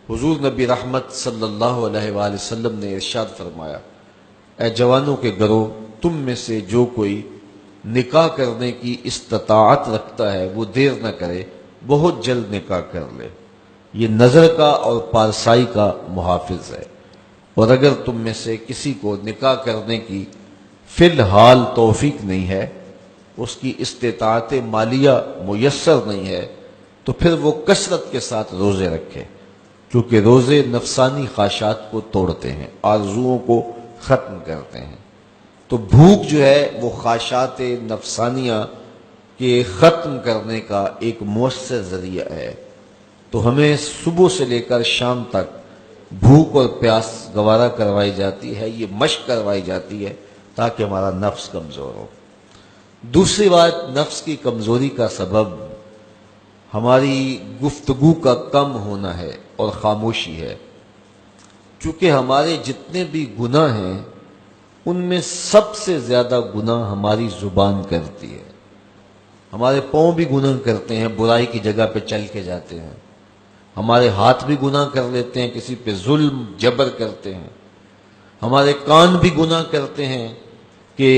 حضور نبی رحمت صلی اللہ علیہ وآلہ وسلم نے ارشاد فرمایا، اے جوانوں کے گروہ، تم میں سے جو کوئی نکاح کرنے کی استطاعت رکھتا ہے وہ دیر نہ کرے، بہت جلد نکاح کر لے، یہ نظر کا اور پارسائی کا محافظ ہے۔ اور اگر تم میں سے کسی کو نکاح کرنے کی فی الحال توفیق نہیں ہے، اس کی استطاعت مالیہ میسر نہیں ہے، تو پھر وہ کثرت کے ساتھ روزے رکھے، کیونکہ روزے نفسانی خواہشات کو توڑتے ہیں، آرزوؤں کو ختم کرتے ہیں۔ تو بھوک جو ہے وہ خواہشات نفسانیہ کے ختم کرنے کا ایک مؤثر ذریعہ ہے۔ تو ہمیں صبح سے لے کر شام تک بھوک اور پیاس گوارا کروائی جاتی ہے، یہ مشق کروائی جاتی ہے تاکہ ہمارا نفس کمزور ہو۔ دوسری بات، نفس کی کمزوری کا سبب ہماری گفتگو کا کم ہونا ہے اور خاموشی ہے، چونکہ ہمارے جتنے بھی گناہ ہیں ان میں سب سے زیادہ گناہ ہماری زبان کرتی ہے۔ ہمارے پاؤں بھی گناہ کرتے ہیں، برائی کی جگہ پہ چل کے جاتے ہیں، ہمارے ہاتھ بھی گناہ کر لیتے ہیں، کسی پہ ظلم جبر کرتے ہیں، ہمارے کان بھی گناہ کرتے ہیں کہ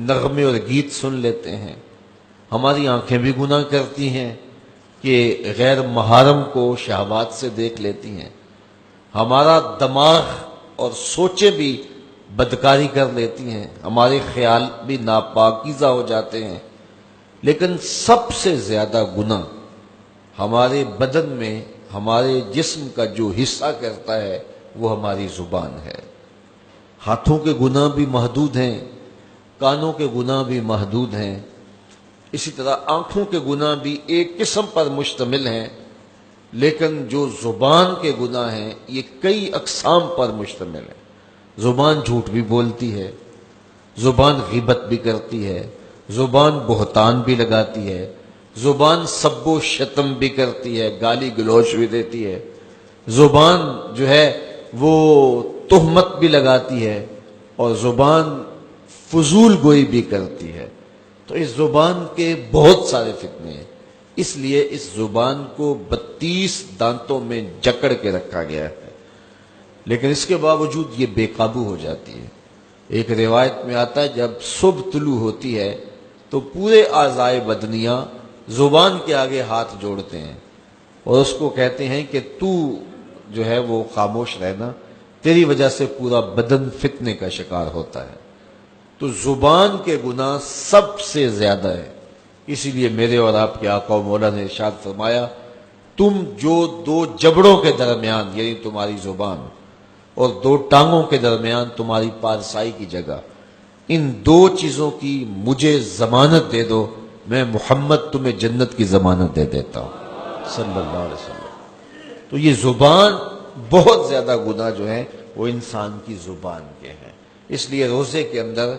نغمے اور گیت سن لیتے ہیں، ہماری آنکھیں بھی گناہ کرتی ہیں کہ غیر محرم کو شہوات سے دیکھ لیتی ہیں، ہمارا دماغ اور سوچیں بھی بدکاری کر لیتی ہیں، ہمارے خیال بھی ناپاکیزہ ہو جاتے ہیں۔ لیکن سب سے زیادہ گناہ ہمارے بدن میں ہمارے جسم کا جو حصہ کرتا ہے وہ ہماری زبان ہے۔ ہاتھوں کے گناہ بھی محدود ہیں، کانوں کے گناہ بھی محدود ہیں، اسی طرح آنکھوں کے گناہ بھی ایک قسم پر مشتمل ہیں، لیکن جو زبان کے گناہ ہیں یہ کئی اقسام پر مشتمل ہیں۔ زبان جھوٹ بھی بولتی ہے، زبان غیبت بھی کرتی ہے، زبان بہتان بھی لگاتی ہے، زبان سب و شتم بھی کرتی ہے، گالی گلوچ بھی دیتی ہے، زبان جو ہے وہ تہمت بھی لگاتی ہے، اور زبان فضول گوئی بھی کرتی ہے۔ تو اس زبان کے بہت سارے فتنے ہیں، اس لیے اس زبان کو 32 دانتوں میں جکڑ کے رکھا گیا ہے، لیکن اس کے باوجود یہ بے قابو ہو جاتی ہے۔ ایک روایت میں آتا ہے جب صبح طلوع ہوتی ہے تو پورے اعضائے بدنیاں زبان کے آگے ہاتھ جوڑتے ہیں اور اس کو کہتے ہیں کہ تو جو ہے وہ خاموش رہنا، تیری وجہ سے پورا بدن فتنے کا شکار ہوتا ہے۔ تو زبان کے گناہ سب سے زیادہ ہے، اسی لیے میرے اور آپ کے آقا و مولا نے ارشاد فرمایا، تم جو دو جبڑوں کے درمیان یعنی تمہاری زبان اور دو ٹانگوں کے درمیان تمہاری پارسائی کی جگہ، ان دو چیزوں کی مجھے ضمانت دے دو، میں محمد تمہیں جنت کی ضمانت دے دیتا ہوں صلی اللہ علیہ وسلم۔ تو یہ زبان بہت زیادہ گناہ جو ہیں وہ انسان کی زبان کے ہیں، اس لیے روزے کے اندر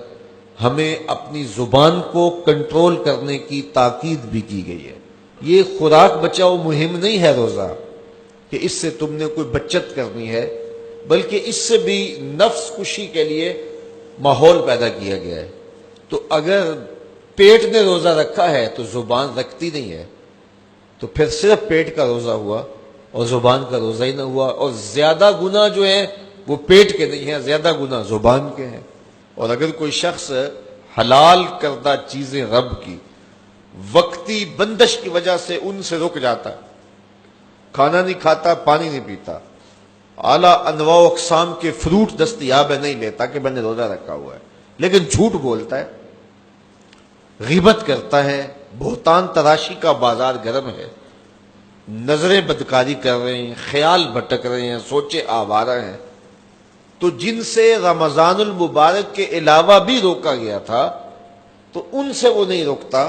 ہمیں اپنی زبان کو کنٹرول کرنے کی تاکید بھی کی گئی ہے۔ یہ خوراک بچاؤ مہم نہیں ہے روزہ کہ اس سے تم نے کوئی بچت کرنی ہے، بلکہ اس سے بھی نفس کشی کے لیے ماحول پیدا کیا گیا ہے۔ تو اگر پیٹ نے روزہ رکھا ہے تو زبان رکھتی نہیں ہے، تو پھر صرف پیٹ کا روزہ ہوا اور زبان کا روزہ ہی نہ ہوا، اور زیادہ گناہ جو ہیں وہ پیٹ کے نہیں ہیں، زیادہ گناہ زبان کے ہیں۔ اور اگر کوئی شخص حلال کردہ چیزیں رب کی وقتی بندش کی وجہ سے ان سے رک جاتا، کھانا نہیں کھاتا، پانی نہیں پیتا، اعلیٰ انواع و اقسام کے فروٹ دستیاب ہے نہیں لیتا کہ میں نے روزہ رکھا ہوا ہے، لیکن جھوٹ بولتا ہے، غیبت کرتا ہے، بہتان تراشی کا بازار گرم ہے، نظریں بدکاری کر رہے ہیں، خیال بھٹک رہے ہیں، سوچے آوارہ ہیں، تو جن سے رمضان المبارک کے علاوہ بھی روکا گیا تھا تو ان سے وہ نہیں روکتا،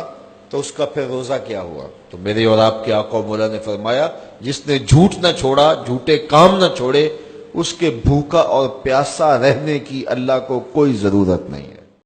تو اس کا پھر روزہ کیا ہوا؟ تو میرے اور آپ کے آقا و مولا نے فرمایا، جس نے جھوٹ نہ چھوڑا، جھوٹے کام نہ چھوڑے، اس کے بھوکا اور پیاسا رہنے کی اللہ کو کوئی ضرورت نہیں ہے۔